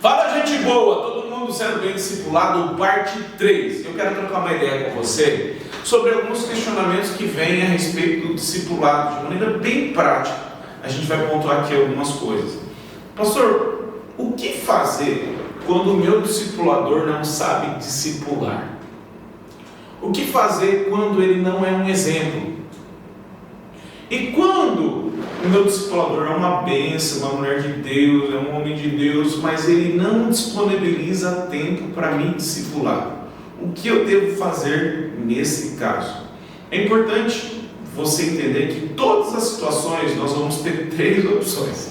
Fala, gente boa, todo mundo sendo bem discipulado, parte 3. Eu quero trocar uma ideia com você sobre alguns questionamentos que vêm a respeito do discipulado, de maneira bem prática. A gente vai pontuar aqui algumas coisas. Pastor, o que fazer quando o meu discipulador não sabe discipular? O que fazer quando ele não é um exemplo? E quando o meu discipulador é uma bênção, uma mulher de Deus, é um homem de Deus, mas ele não disponibiliza tempo para me discipular? O que eu devo fazer nesse caso? É importante você entender que em todas as situações nós vamos ter 3 opções.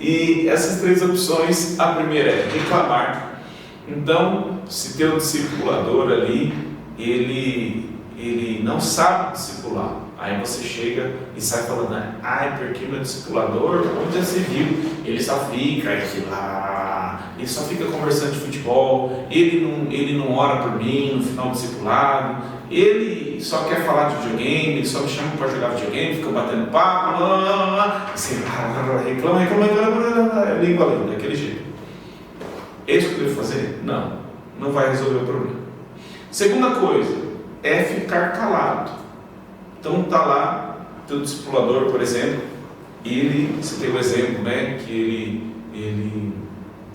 E essas 3 opções, a primeira é reclamar. Então, se teu discipulador ali, ele não sabe discipular, aí você chega e sai falando: ai, porque meu discipulador, onde já se viu, ele só fica ele só fica conversando de futebol, ele não ora por mim no final do discipulado, ele só quer falar de videogame, ele só me chama para jogar videogame, fica batendo papo, assim, reclama, língua além, daquele jeito. É isso que eu devo fazer? Não vai resolver o problema. Segunda coisa é ficar calado. Então está lá teu discipulador, por exemplo, você tem o exemplo, que ele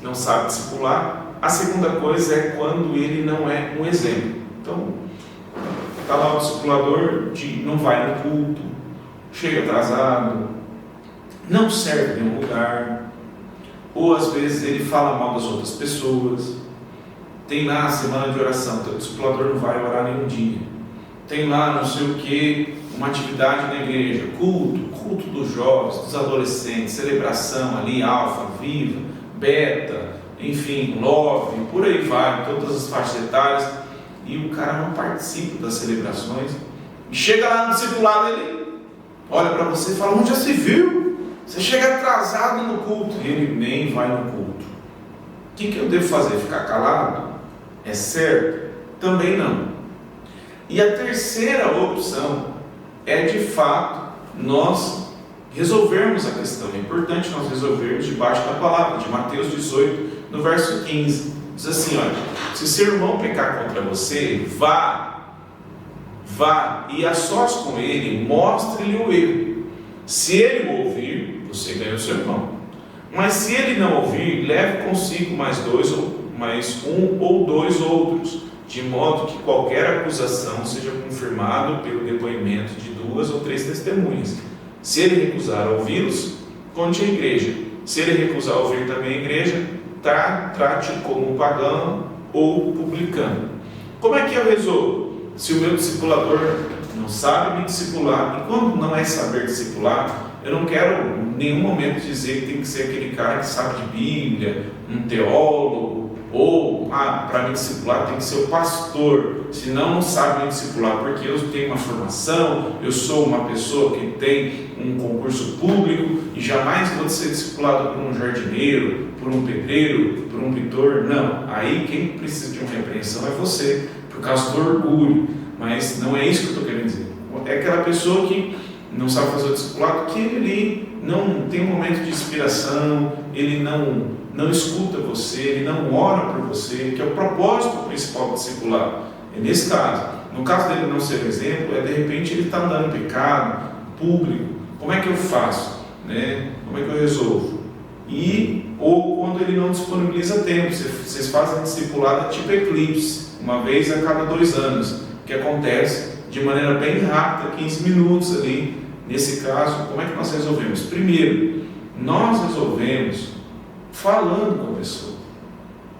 não sabe discipular. A segunda coisa é quando ele não é um exemplo. Então está lá o discipulador, não vai no culto, chega atrasado, não serve em nenhum lugar, ou às vezes ele fala mal das outras pessoas. Tem lá a semana de oração, teu discipulador não vai orar nenhum dia. Tem lá não sei o que, uma atividade na igreja, culto dos jovens, dos adolescentes, celebração ali, alfa, viva, beta, enfim, love, por aí vai, todas as faixas etárias, e o cara não participa das celebrações. E chega lá no discipulado, ele olha para você e fala: onde já se viu? Você chega atrasado no culto, e ele nem vai no culto. O que eu devo fazer? Ficar calado? É certo? Também não. E a terceira opção é, de fato, nós resolvermos a questão. É importante nós resolvermos debaixo da palavra, de Mateus 18, no verso 15. Diz assim: olha, se seu irmão pecar contra você, vá e a sós com ele, mostre-lhe o erro. Se ele o ouvir, você ganha o seu irmão. Mas se ele não ouvir, leve consigo mais um ou 2 outros, de modo que qualquer acusação seja confirmada pelo depoimento de 2 ou 3 testemunhas. Se ele recusar ouvi-los, conte à igreja. Se ele recusar ouvir também a igreja, trate como pagão ou publicano. Como é que eu resolvo? Se o meu discipulador não sabe me discipular, e quando não é saber discipular, eu não quero em nenhum momento dizer que tem que ser aquele cara que sabe de Bíblia, um teólogo, ou para me discipular tem que ser o pastor, senão não sabe me discipular, porque eu tenho uma formação, eu sou uma pessoa que tem um concurso público e jamais vou ser discipulado por um jardineiro, por um pedreiro, por um pintor. Não, aí quem precisa de uma repreensão é você, por causa do orgulho. Mas não é isso que eu estou querendo dizer. É aquela pessoa que não sabe fazer o discipulado, que ele não tem um momento de inspiração, ele não escuta você, ele não ora por você, que é o propósito principal do discipulado. É nesse caso. No caso dele não ser um exemplo, de repente ele está andando em pecado público. Como é que eu faço? Como é que eu resolvo? Ou quando ele não disponibiliza tempo, vocês fazem discipulado tipo eclipse, uma vez a cada 2 anos, que acontece de maneira bem rápida, 15 minutos ali. Nesse caso, como é que nós resolvemos? Primeiro, nós resolvemos falando com a pessoa.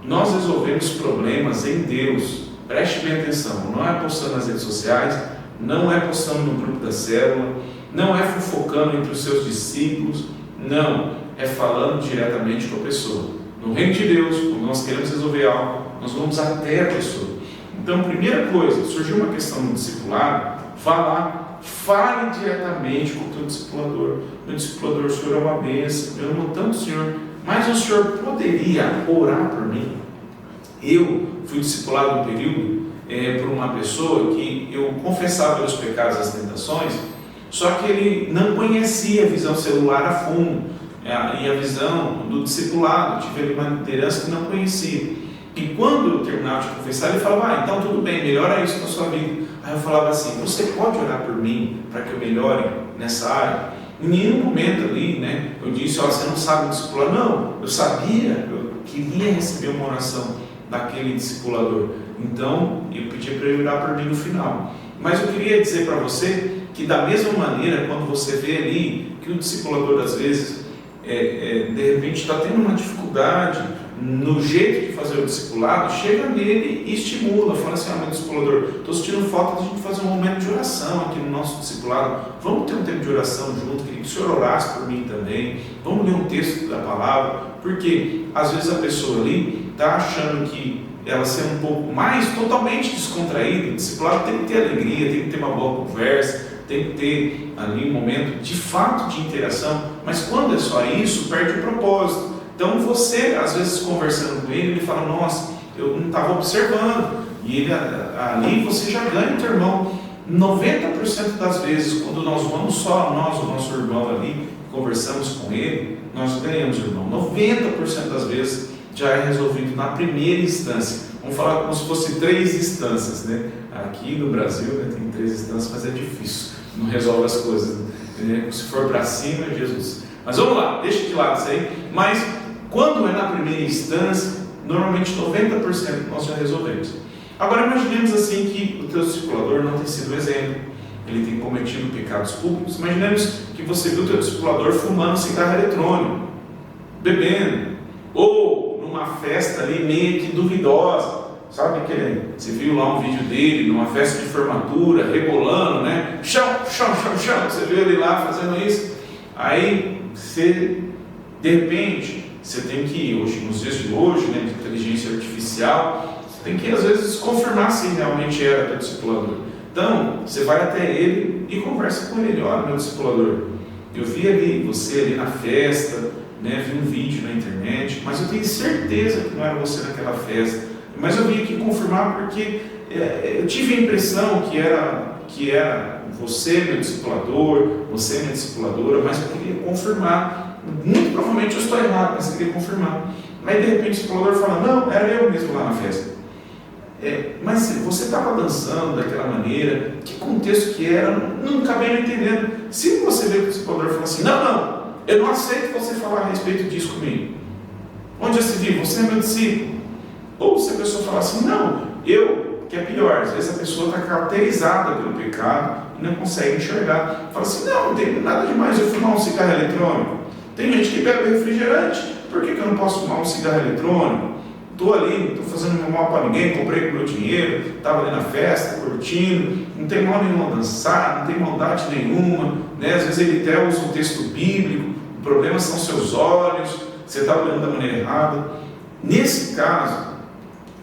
Nós resolvemos problemas em Deus. Preste bem atenção, não é postando nas redes sociais, não é postando no grupo da célula, não é fofocando entre os seus discípulos, não, é falando diretamente com a pessoa. No reino de Deus, quando nós queremos resolver algo, nós vamos até a pessoa. Então, primeira coisa, surgiu uma questão no discipulado, vá lá, fale diretamente com o teu discipulador. Meu discipulador, o Senhor é uma bênção, eu amo tanto o Senhor, mas o Senhor poderia orar por mim? Eu fui discipulado um período por uma pessoa que eu confessava os pecados e as tentações, só que ele não conhecia a visão celular a fundo. e a visão do discipulado. Tive ali uma liderança que não conhecia. E quando eu terminava de confessar, ele falava: então tudo bem, melhora isso na sua vida. Aí eu falava assim: você pode orar por mim para que eu melhore nessa área? Em nenhum momento ali, né, eu disse: você não sabe discipular. Não, eu sabia, eu queria receber uma oração daquele discipulador. Então eu pedi para ele orar por mim no final. Mas eu queria dizer para você que, da mesma maneira, quando você vê ali que o discipulador às vezes de repente está tendo uma dificuldade no jeito de fazer o discipulado, chega nele e estimula, fala assim: meu discipulador, estou sentindo falta de a gente fazer um momento de oração aqui no nosso discipulado, vamos ter um tempo de oração junto, queria que o senhor orasse por mim também, vamos ler um texto da palavra, porque às vezes a pessoa ali está achando que ela ser um pouco mais totalmente descontraída. O discipulado tem que ter alegria, tem que ter uma boa conversa, tem que ter ali um momento de fato de interação, mas quando é só isso, perde o propósito. Então você, às vezes conversando com ele fala: nossa, eu não estava observando, e ele, ali você já ganha o teu irmão. 90% das vezes, quando nós vamos só nós, o nosso irmão ali, conversamos com ele, nós ganhamos o irmão. 90% das vezes já é resolvido na primeira instância. Vamos falar como se fosse 3 instâncias, né? Aqui no Brasil, né, tem 3 instâncias, mas é difícil, não resolve as coisas, né? Se for para cima, é Jesus. Mas vamos lá, deixa de lado isso aí. Mas quando é na primeira instância, normalmente 90% nós já resolvemos. Agora imaginemos assim que o teu discipulador não tem sido exemplo, ele tem cometido pecados públicos. Imaginemos que você viu o teu discipulador fumando cigarro eletrônico, bebendo, ou numa festa ali meio que duvidosa, sabe aquele, você viu lá um vídeo dele numa festa de formatura, rebolando, né? Chão, você viu ele lá fazendo isso. Aí você, de repente, você tem que, hoje, nos dias de hoje, né, de inteligência artificial, você tem que às vezes confirmar se realmente era teu discipulador. Então, você vai até ele e conversa com ele: olha, meu discipulador, eu vi ali você ali na festa, né, vi um vídeo na internet, mas eu tenho certeza que não era você naquela festa, mas eu vim aqui confirmar porque eu tive a impressão que era você, meu discipulador, você, minha discipuladora, mas eu queria confirmar. Muito provavelmente eu estou errado, mas eu queria confirmar. Aí de repente o discipulador fala: não, era eu mesmo lá na festa. Mas você estava dançando daquela maneira, que contexto que era, não acabei não entendendo. Se você vê que o discipulador fala assim: não, eu não aceito você falar a respeito disso comigo, onde já se viu, você é meu discípulo. Ou se a pessoa falar assim: não, que é pior, às vezes a pessoa está caracterizada pelo pecado e não consegue enxergar, fala assim: não tem nada demais eu fumar um cigarro eletrônico. Tem gente que bebe refrigerante, por que eu não posso fumar um cigarro eletrônico? Estou ali, não estou fazendo mal para ninguém, comprei com meu dinheiro, estava ali na festa, curtindo, não tem mal nenhum a dançar, não tem maldade nenhuma, né? Às vezes ele até usa um texto bíblico, o problema são seus olhos, você está olhando da maneira errada. Nesse caso,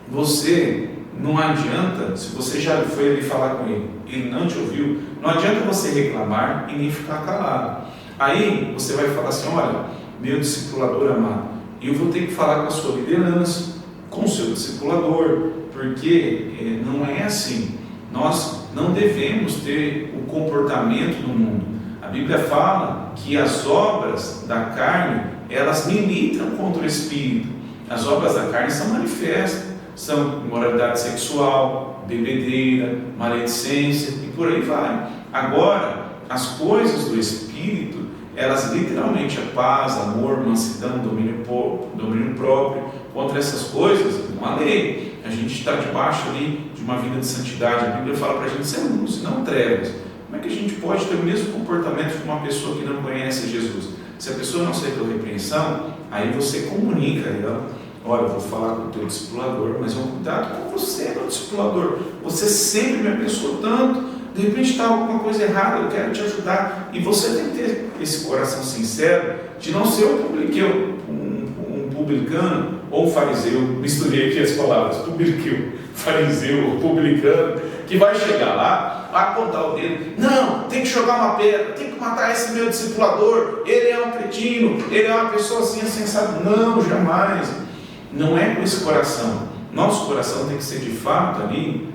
você não adianta, se você já foi ali falar com ele, ele não te ouviu, não adianta você reclamar e nem ficar calado. Aí você vai falar assim: olha, meu discipulador amado, eu vou ter que falar com a sua liderança, com o seu discipulador, porque não é assim. Nós não devemos ter o comportamento do mundo. A Bíblia fala que as obras da carne, elas militam contra o Espírito. As obras da carne são manifestas, são imoralidade sexual, bebedeira, maledicência e por aí vai. Agora, as coisas do Espírito, elas literalmente a paz, amor, mansidão, domínio próprio. Contra essas coisas, não há lei. A gente está debaixo ali de uma vida de santidade. A Bíblia fala para a gente ser luz, não trevas. Como é que a gente pode ter o mesmo comportamento de uma pessoa que não conhece Jesus? Se a pessoa não aceitou a repreensão, aí você comunica a ela: olha, eu vou falar com o teu discipulador, mas cuidado com você, meu discipulador. Você sempre me abençoou tanto, de repente está alguma coisa errada, eu quero te ajudar. E você tem que ter esse coração sincero de não ser um publicano ou um fariseu, misturei aqui as palavras, fariseu ou publicano, que vai chegar lá, vai apontar o dedo: não, tem que jogar uma pedra, tem que matar esse meu discipulador, ele é um cretino, ele é uma pessoa assim, insensata. Não, jamais. Não é com esse coração. Nosso coração tem que ser de fato ali,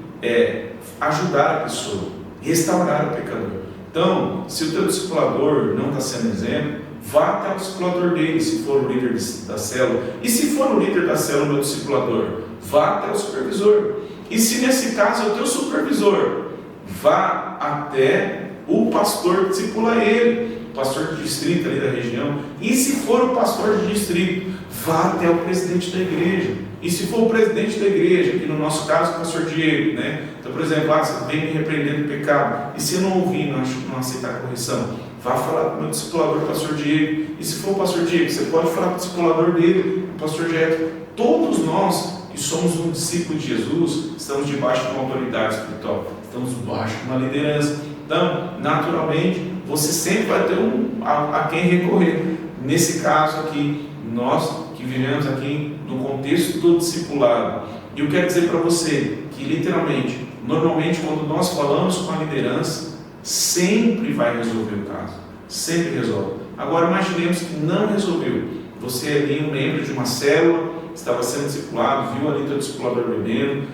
ajudar a pessoa, restaurar o pecador. Então, se o teu discipulador não está sendo exemplo, vá até o discipulador dele, se for o líder da célula. E se for o líder da célula, meu discipulador, vá até o supervisor. E se nesse caso é o teu supervisor, vá até o pastor que discipula ele, o pastor de distrito ali da região. E se for o pastor de distrito, vá até o presidente da igreja. E se for o presidente da igreja, que no nosso caso é o pastor Diego, né? Então, por exemplo, você vem me repreendendo o pecado, e se eu não ouvir, não aceitar a correção, vá falar com o meu discipulador, o pastor Diego. E se for o pastor Diego, você pode falar com o discipulador dele, o pastor Jeto. Todos nós que somos um discípulo de Jesus, estamos debaixo de uma autoridade espiritual, estamos debaixo de uma liderança. Então, naturalmente, você sempre vai ter a quem recorrer. Nesse caso aqui, nós que vivemos aqui no contexto do discipulado, e eu quero dizer para você que literalmente, normalmente quando nós falamos com a liderança, sempre vai resolver o caso, sempre resolve. Agora imaginemos que não resolveu, você ali um membro de uma célula, estava sendo discipulado, viu ali teu discipulador bebendo,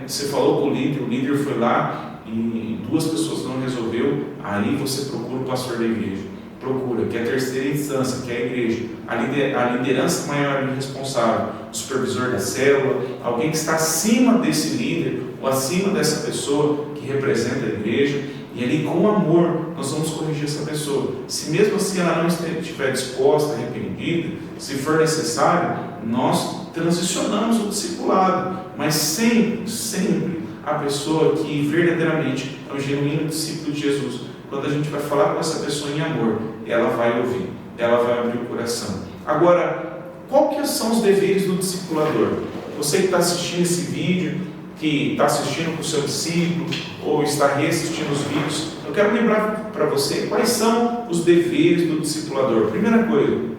você falou com o líder foi lá e 2 pessoas não resolveu, aí você procura o pastor da igreja, procura, que é a terceira instância, que é a igreja, a liderança maior e responsável, o supervisor da célula, alguém que está acima desse líder, ou acima dessa pessoa que representa a igreja, e ali com amor nós vamos corrigir essa pessoa. Se mesmo assim ela não estiver disposta, arrependida, se for necessário, nós transicionamos o discipulado, mas sempre a pessoa que verdadeiramente é um genuíno discípulo de Jesus, quando a gente vai falar com essa pessoa em amor, ela vai ouvir, ela vai abrir o coração. Agora, quais são os deveres do discipulador? Você que está assistindo esse vídeo, que está assistindo com o seu discípulo, ou está reassistindo os vídeos, eu quero lembrar para você quais são os deveres do discipulador. Primeira coisa,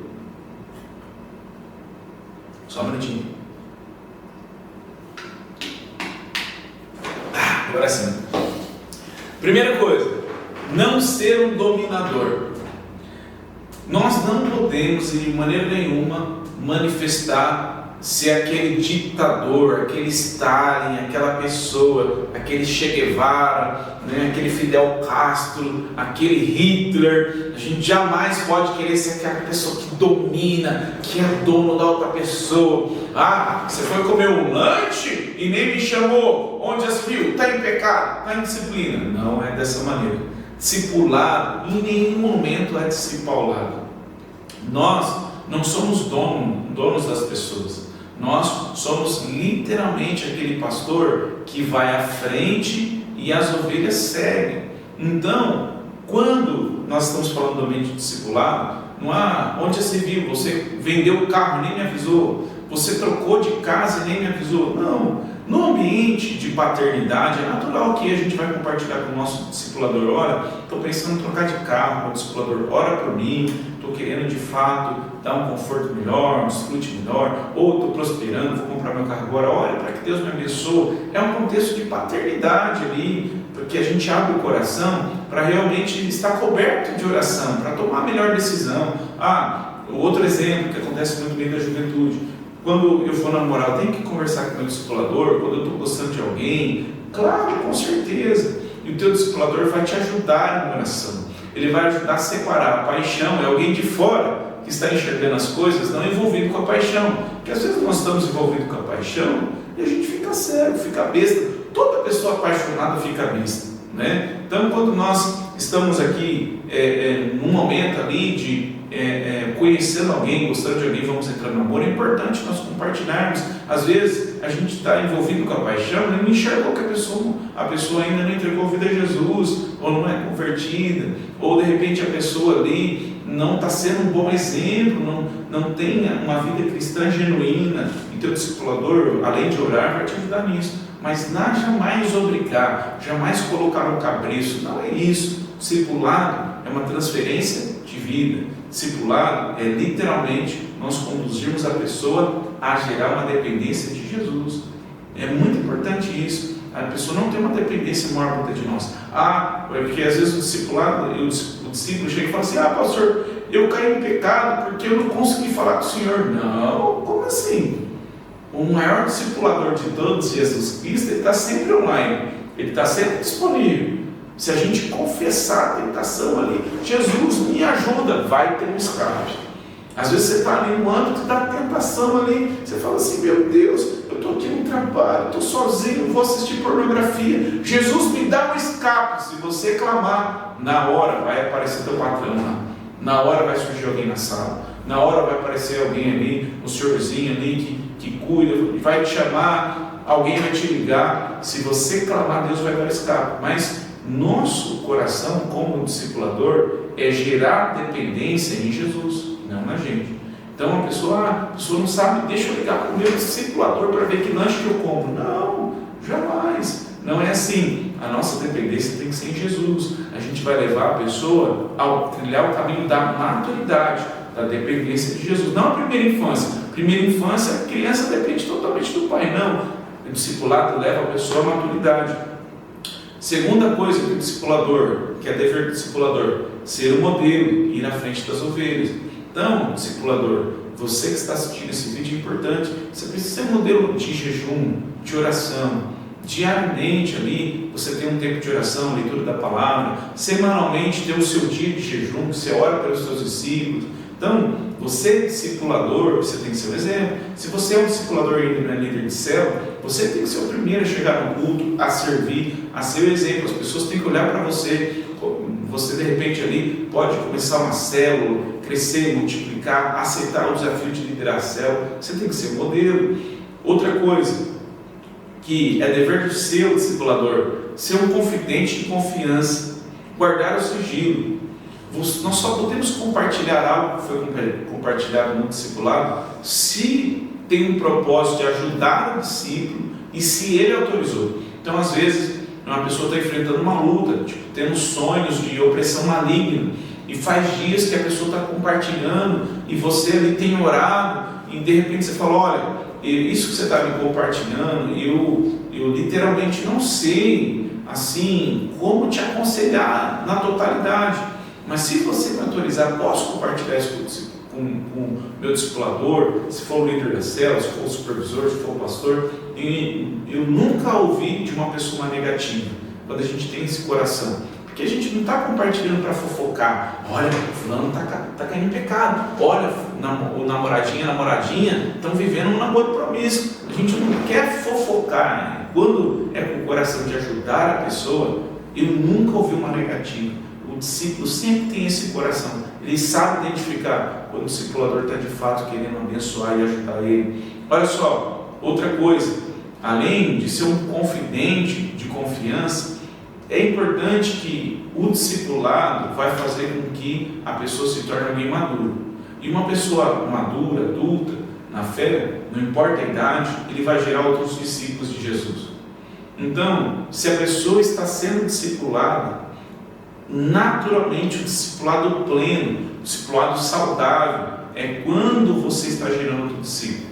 só um minutinho. Agora sim. Primeira coisa, não ser um dominador. Nós não podemos, de maneira nenhuma, manifestar ser aquele ditador, aquele Stalin, aquela pessoa, aquele Che Guevara, né, aquele Fidel Castro, aquele Hitler. A gente jamais pode querer ser aquela pessoa que domina, que é dono da outra pessoa. Ah, você foi comer um lanche e nem me chamou. Onde já se viu? Está em pecado, está em disciplina. Não é dessa maneira. Discipulado em nenhum momento é discipulado. Nós não somos donos das pessoas. Nós somos literalmente aquele pastor que vai à frente e as ovelhas seguem. Então, quando nós estamos falando do ambiente discipulado, não há onde já se viu, você vendeu o carro e nem me avisou, você trocou de casa e nem me avisou. Não. No ambiente de paternidade, é natural que a gente vai compartilhar com o nosso discipulador. Olha, estou pensando em trocar de carro, meu discipulador, ora por mim, estou querendo de fato dar um conforto melhor, um desfrute melhor, ou estou prosperando, vou comprar meu carro agora, olha, para que Deus me abençoe. É um contexto de paternidade ali, porque a gente abre o coração para realmente estar coberto de oração, para tomar a melhor decisão. Outro exemplo que acontece muito bem da juventude. Quando eu for namorar, eu tenho que conversar com o meu discipulador. Quando eu estou gostando de alguém, claro, com certeza. E o teu discipulador vai te ajudar na oração. Ele vai ajudar a separar a paixão. É alguém de fora que está enxergando as coisas, não envolvido com a paixão. Porque às vezes nós estamos envolvidos com a paixão e a gente fica cego, fica besta. Toda pessoa apaixonada fica besta, né? Então, quando nós estamos aqui num momento ali de conhecendo alguém, gostando de alguém, vamos entrar no namoro, é importante nós compartilharmos. Às vezes a gente está envolvido com a paixão e não enxergou que a pessoa ainda não entregou a vida a Jesus, ou não é convertida, ou de repente a pessoa ali não está sendo um bom exemplo, não tem uma vida cristã genuína. E teu discipulador, além de orar, vai te ajudar nisso, mas jamais obrigar, jamais colocar um cabresto. Não é isso. Discipulado é uma transferência de vida. Discipulado é literalmente nós conduzirmos a pessoa a gerar uma dependência de Jesus. É muito importante isso. A pessoa não tem uma dependência mórbida de nós. Porque às vezes o discipulado, o discípulo chega e fala assim: pastor, eu caí em pecado porque eu não consegui falar com o Senhor. Não, como assim? O maior discipulador de todos, Jesus Cristo, ele está sempre online, ele está sempre disponível. Se a gente confessar a tentação ali, Jesus, me ajuda, vai ter um escape. Às vezes você está ali no âmbito da tentação ali, você fala assim, meu Deus, eu estou aqui no trabalho, estou sozinho, vou assistir pornografia, Jesus me dá um escape. Se você clamar, na hora vai aparecer teu patrão lá, na hora vai surgir alguém na sala, na hora vai aparecer alguém ali, um senhorzinho ali que cuida, vai te chamar, alguém vai te ligar. Se você clamar, Deus vai dar escape. Mas nosso coração como discipulador é gerar dependência em Jesus, não na gente. Então a pessoa não sabe, deixa eu ligar para o meu discipulador para ver que lanche que eu compro. Não, jamais. Não é assim. A nossa dependência tem que ser em Jesus. A gente vai levar a pessoa a trilhar o caminho da maturidade, da dependência de Jesus. Não a primeira infância. Primeira infância, a criança depende totalmente do pai. Não. O discipulado leva a pessoa à maturidade. Segunda coisa que o discipulador, que é dever do discipulador, ser o modelo, ir à frente das ovelhas. Então, discipulador, você que está assistindo esse vídeo é importante, você precisa ser um modelo de jejum, de oração. Diariamente ali, você tem um tempo de oração, leitura da palavra. Semanalmente tem o seu dia de jejum, que você ora pelos seus discípulos. Então, você discipulador, você tem que ser um exemplo. Se você é um discipulador e ainda não é líder de célula, você tem que ser o primeiro a chegar no culto, a servir, a ser o exemplo. As pessoas têm que olhar para você. Você de repente ali pode começar uma célula, crescer, multiplicar, aceitar o desafio de liderar a célula. Você tem que ser modelo. Outra coisa que é dever do seu discipulador, ser um confidente de confiança, guardar o sigilo. Nós só podemos compartilhar algo que foi compartilhado no discipulado se tem um propósito de ajudar o discípulo e se ele autorizou. Então, às vezes, uma pessoa está enfrentando uma luta, tendo sonhos de opressão maligna, e faz dias que a pessoa está compartilhando, e você ali tem orado, e de repente você fala, olha, isso que você está me compartilhando, eu literalmente não sei, assim, como te aconselhar na totalidade, mas se você me autorizar, posso compartilhar isso com o meu discipulador, se for o líder da célula, se for o supervisor, se for o pastor. E eu nunca ouvi de uma pessoa negativa, quando a gente tem esse coração, porque a gente não está compartilhando para fofocar. Olha, o fulano está caindo em pecado, olha, o namoradinha estão vivendo um namoro promíscuo. A gente não quer fofocar, né? Quando é com o coração de ajudar a pessoa, eu nunca ouvi uma negativa. O discípulo sempre tem esse coração, ele sabe identificar quando o discipulador está de fato querendo abençoar e ajudar ele. Olha só, outra coisa, além de ser um confidente de confiança, é importante que o discipulado vai fazer com que a pessoa se torne alguém maduro. E uma pessoa madura, adulta, na fé, não importa a idade, ele vai gerar outros discípulos de Jesus. Então, se a pessoa está sendo discipulada, naturalmente o discipulado pleno, o discipulado saudável, é quando você está gerando outro discípulo.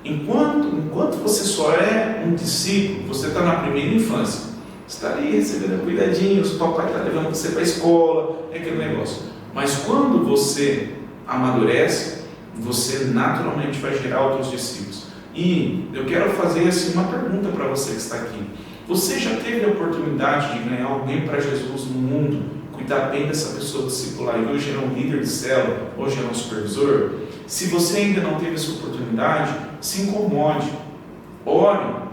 Enquanto você só é um discípulo, você está na primeira infância, você está ali recebendo cuidadinhos, o papai está levando você para a escola, é aquele negócio. Mas quando você amadurece, você naturalmente vai gerar outros discípulos. E eu quero fazer assim uma pergunta para você que está aqui. Você já teve a oportunidade de ganhar alguém para Jesus no mundo, cuidar bem dessa pessoa, discipular, e hoje é um líder de célula, hoje é um supervisor? Se você ainda não teve essa oportunidade, se incomode, ore,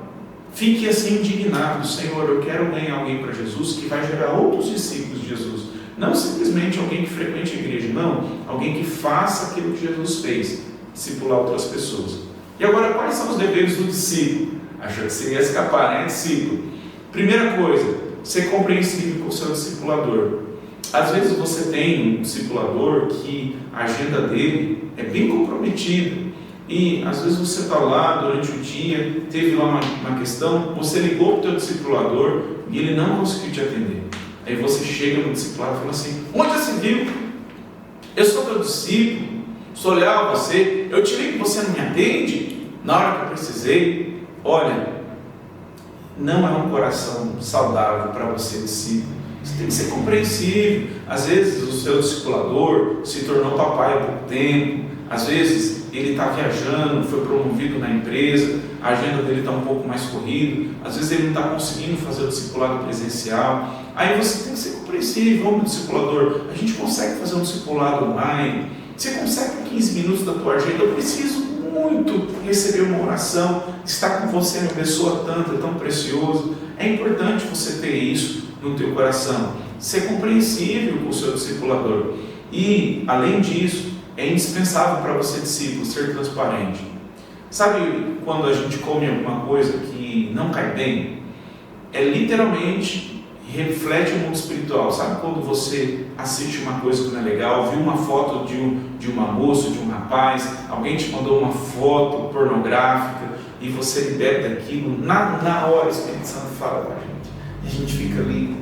fique assim indignado, Senhor, eu quero ganhar alguém para Jesus que vai gerar outros discípulos de Jesus. Não simplesmente alguém que frequente a igreja, não, alguém que faça aquilo que Jesus fez, discipular outras pessoas. E agora, quais são os deveres do discípulo? Achou que você ia escapar, né, discípulo? Primeira coisa, ser compreensível com o seu discipulador. Às vezes você tem um discipulador que a agenda dele é bem comprometida, e às vezes você está lá durante o dia, teve lá uma questão, você ligou para o teu discipulador e ele não conseguiu te atender. Aí você chega no discipulado e fala assim, onde você viu? Eu sou teu discípulo, sou leal a você, eu te ligo e você não me atende na hora que eu precisei. Olha, não é um coração saudável para você, discípulo. Você tem que ser compreensível. Às vezes o seu discipulador se tornou papai há pouco tempo, Às vezes ele está viajando, foi promovido na empresa, a agenda dele está um pouco mais corrida, às vezes ele não está conseguindo fazer o discipulado presencial. Aí você tem que ser compreensível, meu discipulador, a gente consegue fazer um discipulado online, você consegue 15 minutos da tua agenda, eu preciso muito receber uma oração, estar com você me abençoa tanto, é tão precioso. É importante você ter isso no teu coração, ser compreensível com o seu discipulador. E, além disso, é indispensável para você, discípulo, ser transparente. Sabe quando a gente come alguma coisa que não cai bem? É literalmente, reflete o mundo espiritual. Sabe quando você assiste uma coisa que não é legal, viu uma foto de uma moça, de um rapaz, alguém te mandou uma foto pornográfica e você libera daquilo, na hora o Espírito Santo fala com a gente. E a gente fica ali,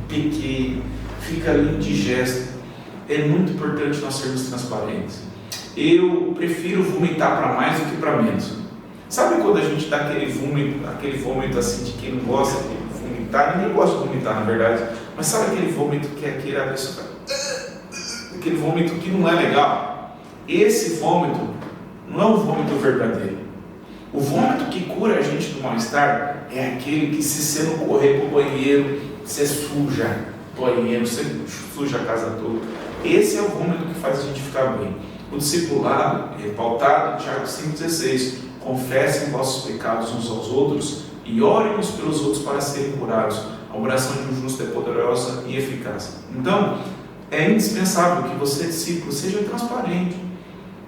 pequeno, fica ali indigesto. É muito importante nós sermos transparentes. Eu prefiro vomitar para mais do que para menos. Sabe quando a gente dá aquele vômito assim de quem não gosta de vomitar? Ninguém gosta de vomitar, na verdade. Mas sabe aquele vômito que é aquele vômito que não é legal? Esse vômito não é um vômito verdadeiro. O vômito que cura a gente do mal-estar é aquele que, se você não correr para o banheiro, você suja o banheiro, você suja a casa toda. Esse é o vômito que faz a gente ficar bem. O discipulado é pautado em Tiago 5,16. Confessem vossos pecados uns aos outros e orem uns pelos outros para serem curados. A oração de um justo é poderosa e eficaz. Então, é indispensável que você, discípulo, seja transparente.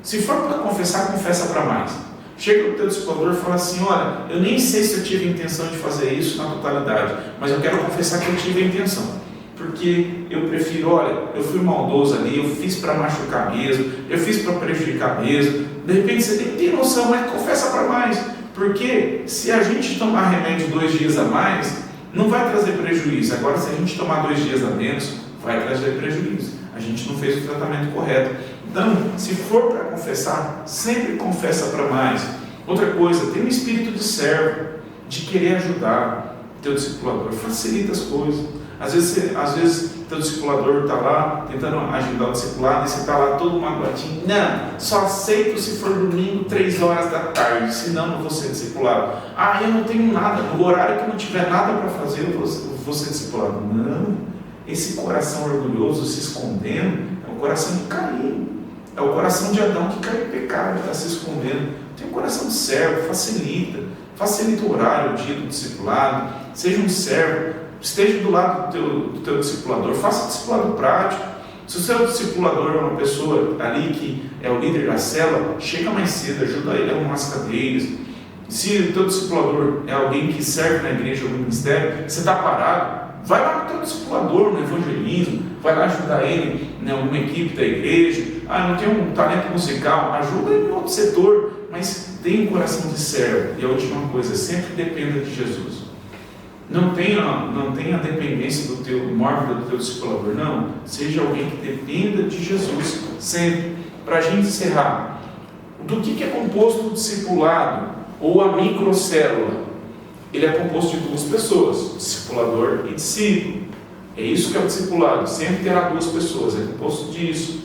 Se for para confessar, confessa para mais. Chega o teu discipulador e fala assim: olha, eu nem sei se eu tive a intenção de fazer isso na totalidade, mas eu quero confessar que eu tive a intenção. Porque eu prefiro, olha, eu fui maldoso ali, eu fiz para machucar mesmo, eu fiz para prejudicar mesmo. De repente você tem noção, mas confessa para mais. Porque se a gente tomar remédio 2 dias a mais, não vai trazer prejuízo. Agora, se a gente tomar 2 dias a menos, vai trazer prejuízo. A gente não fez o tratamento correto. Então, se for para confessar, sempre confessa para mais. Outra coisa, tem um espírito de servo, de querer ajudar o teu discipulador. Facilita as coisas. Às vezes teu discipulador está lá tentando ajudar o discipulado e você está lá todo magoadinho. Não, só aceito se for domingo 3 horas da tarde, senão não vou ser discipulado. Ah, eu não tenho nada, no horário que não tiver nada para fazer eu vou ser discipulado. Não, esse coração orgulhoso se escondendo é o coração de Caim, é o coração de Adão que caiu em pecado, está se escondendo. Tem um coração de servo, facilita o horário, o dia do discipulado, seja um servo. Esteja do lado do teu discipulador, faça discipulado prático. Se o seu discipulador é uma pessoa ali que é o líder da célula, chega mais cedo, ajuda ele a arrumar as cadeiras. Se o teu discipulador é alguém que serve na igreja ou no ministério, você está parado, vai lá no teu discipulador, no evangelismo, vai lá ajudar ele em alguma equipe da igreja. Ah, não tem um talento musical, ajuda ele em outro setor, mas tenha um coração de servo. E a última coisa, sempre dependa de Jesus. Não tenha dependência do teu mórbida, do teu discipulador, não. Seja alguém que dependa de Jesus, sempre. Para a gente encerrar, do que é composto o discipulado, ou a microcélula? Ele é composto de 2 pessoas, discipulador e discípulo. É isso que é o discipulado, sempre terá 2 pessoas, é composto disso.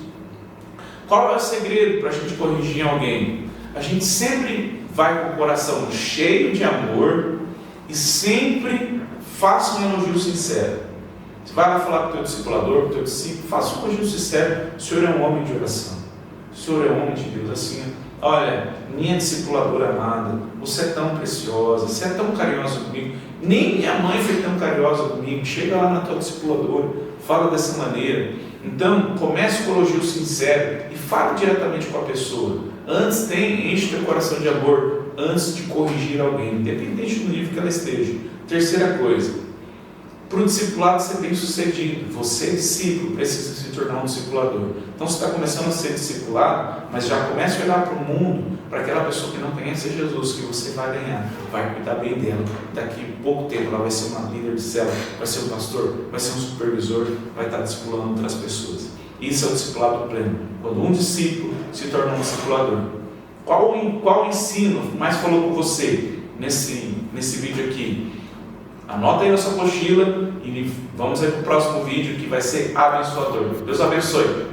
Qual é o segredo para a gente corrigir alguém? A gente sempre vai com o coração cheio de amor e sempre faça um elogio sincero. Você vai lá falar para o teu discipulador, para o teu discípulo, faça um elogio sincero. O senhor é um homem de oração, o senhor é um homem de Deus, assim, olha, minha discipuladora amada, você é tão preciosa, você é tão carinhosa comigo, nem minha mãe foi tão carinhosa comigo. Chega lá na tua discipuladora, fala dessa maneira. Então, comece com o elogio sincero e fale diretamente com a pessoa. Antes enche teu coração de amor, antes de corrigir alguém, independente do nível que ela esteja. Terceira coisa, para o discipulado ser bem sucedido, você, discípulo, precisa se tornar um discipulador. Então você está começando a ser discipulado, mas já comece a olhar para o mundo, para aquela pessoa que não conhece Jesus, que você vai ganhar, vai cuidar bem dela. Daqui a pouco tempo ela vai ser uma líder de célula, vai ser um pastor, vai ser um supervisor, vai estar discipulando outras pessoas. Isso é o discipulado pleno, quando um discípulo se torna um discipulador. Qual ensino mais falou com você nesse vídeo aqui? Anota aí na sua mochila e vamos aí para o próximo vídeo que vai ser abençoador. Deus abençoe.